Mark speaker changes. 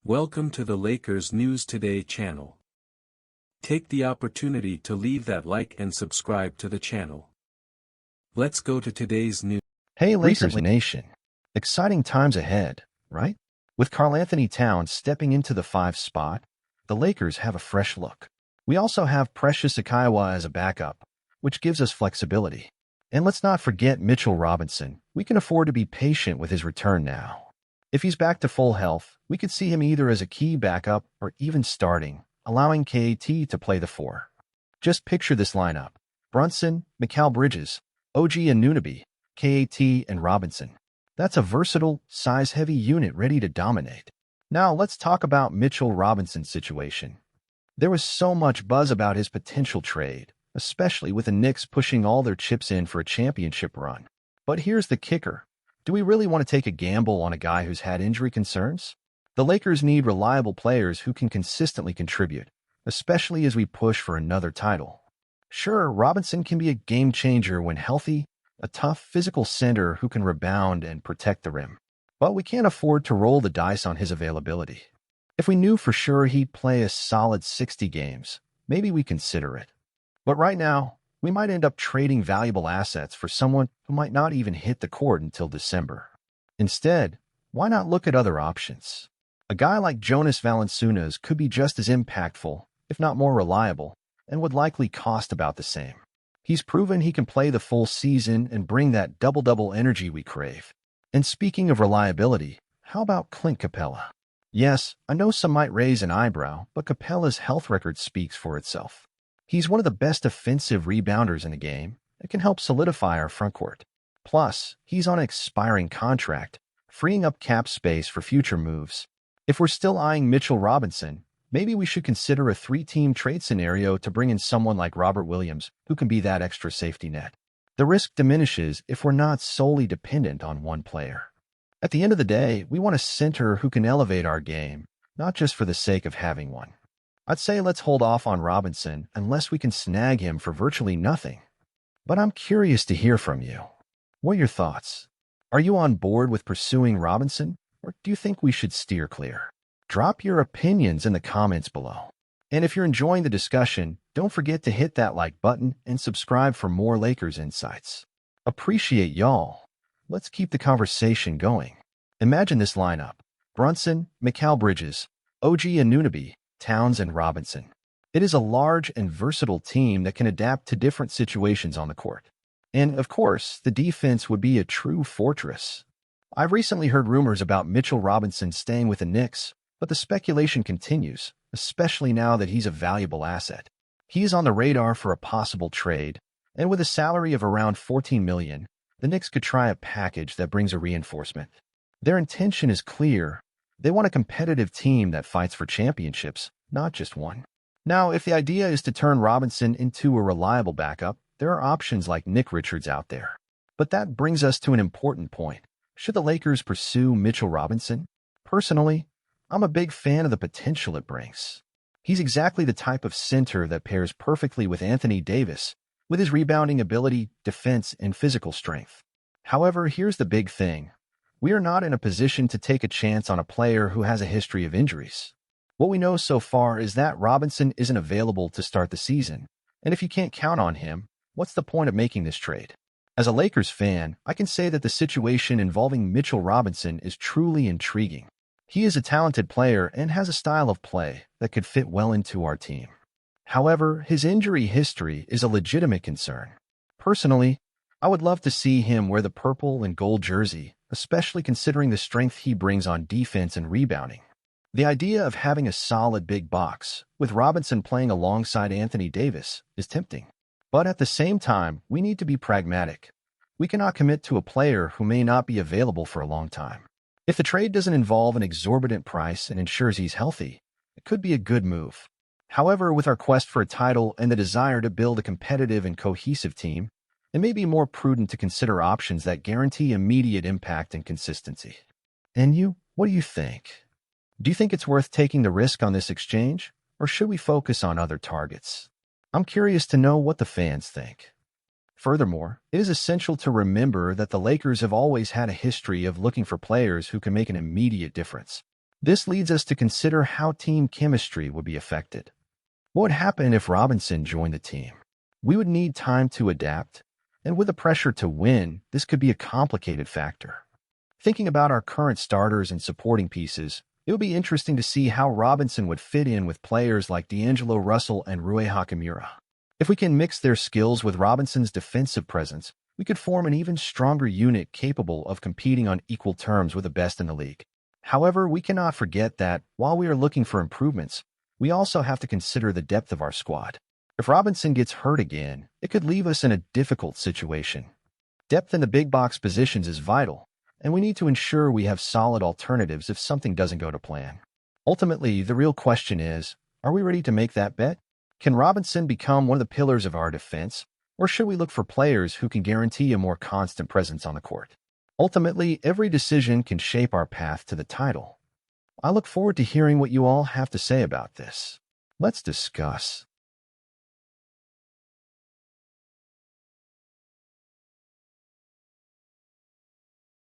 Speaker 1: Welcome to the Lakers News Today channel. Take the opportunity to leave that like and subscribe to the channel. Let's go to today's news.
Speaker 2: Hey Lakers Nation, exciting times ahead, right? With Karl Anthony Towns stepping into the 5 spot, the Lakers have a fresh look. We also have Precious Achiuwa as a backup, which gives us flexibility. And let's not forget Mitchell Robinson. We can afford to be patient with his return now. If he's back to full health, we could see him either as a key backup or even starting, allowing KAT to play the 4. Just picture this lineup: Brunson, Mikal Bridges, OG Anunoby, KAT, and Robinson. That's a versatile, size-heavy unit ready to dominate. Now let's talk about Mitchell Robinson's situation. There was so much buzz about his potential trade, especially with the Knicks pushing all their chips in for a championship run. But here's the kicker. Do we really want to take a gamble on a guy who's had injury concerns? The Lakers need reliable players who can consistently contribute, especially as we push for another title. Sure, Robinson can be a game changer when healthy, a tough physical center who can rebound and protect the rim. But we can't afford to roll the dice on his availability. If we knew for sure he'd play a solid 60 games, maybe we consider it. But right now, we might end up trading valuable assets for someone who might not even hit the court until December. Instead, why not look at other options? A guy like Jonas Valanciunas could be just as impactful, if not more reliable, and would likely cost about the same. He's proven he can play the full season and bring that double-double energy we crave. And speaking of reliability, how about Clint Capella? Yes, I know some might raise an eyebrow, but Capella's health record speaks for itself. He's one of the best offensive rebounders in the game and can help solidify our frontcourt. Plus, he's on an expiring contract, freeing up cap space for future moves. If we're still eyeing Mitchell Robinson, maybe we should consider a 3-team trade scenario to bring in someone like Robert Williams, who can be that extra safety net. The risk diminishes if we're not solely dependent on one player. At the end of the day, we want a center who can elevate our game, not just for the sake of having one. I'd say let's hold off on Robinson unless we can snag him for virtually nothing. But I'm curious to hear from you. What are your thoughts? Are you on board with pursuing Robinson, or do you think we should steer clear? Drop your opinions in the comments below. And if you're enjoying the discussion, don't forget to hit that like button and subscribe for more Lakers insights. Appreciate y'all. Let's keep the conversation going. Imagine this lineup: Brunson, Mikal Bridges, OG Anunoby, Towns, and Robinson. It is a large and versatile team that can adapt to different situations on the court. And, of course, the defense would be a true fortress. I've recently heard rumors about Mitchell Robinson staying with the Knicks, but the speculation continues, especially now that he's a valuable asset. He is on the radar for a possible trade, and with a salary of around $14 million, the Knicks could try a package that brings a reinforcement. Their intention is clear. They want a competitive team that fights for championships, not just one. Now, if the idea is to turn Robinson into a reliable backup, there are options like Nick Richards out there. But that brings us to an important point. Should the Lakers pursue Mitchell Robinson? Personally, I'm a big fan of the potential it brings. He's exactly the type of center that pairs perfectly with Anthony Davis, with his rebounding ability, defense, and physical strength. However, here's the big thing. We are not in a position to take a chance on a player who has a history of injuries. What we know so far is that Robinson isn't available to start the season, and if you can't count on him, what's the point of making this trade? As a Lakers fan, I can say that the situation involving Mitchell Robinson is truly intriguing. He is a talented player and has a style of play that could fit well into our team. However, his injury history is a legitimate concern. Personally, I would love to see him wear the purple and gold jersey, especially considering the strength he brings on defense and rebounding. The idea of having a solid big box, with Robinson playing alongside Anthony Davis, is tempting. But at the same time, we need to be pragmatic. We cannot commit to a player who may not be available for a long time. If the trade doesn't involve an exorbitant price and ensures he's healthy, it could be a good move. However, with our quest for a title and the desire to build a competitive and cohesive team, it may be more prudent to consider options that guarantee immediate impact and consistency. And you, what do you think? Do you think it's worth taking the risk on this exchange, or should we focus on other targets? I'm curious to know what the fans think. Furthermore, it is essential to remember that the Lakers have always had a history of looking for players who can make an immediate difference. This leads us to consider how team chemistry would be affected. What would happen if Robinson joined the team? We would need time to adapt, and with the pressure to win, this could be a complicated factor. Thinking about our current starters and supporting pieces, it would be interesting to see how Robinson would fit in with players like D'Angelo Russell and Rui Hachimura. If we can mix their skills with Robinson's defensive presence, we could form an even stronger unit capable of competing on equal terms with the best in the league. However, we cannot forget that, while we are looking for improvements, we also have to consider the depth of our squad. If Robinson gets hurt again, it could leave us in a difficult situation. Depth in the big box positions is vital, and we need to ensure we have solid alternatives if something doesn't go to plan. Ultimately, the real question is, are we ready to make that bet? Can Robinson become one of the pillars of our defense, or should we look for players who can guarantee a more constant presence on the court? Ultimately, every decision can shape our path to the title. I look forward to hearing what you all have to say about this. Let's discuss.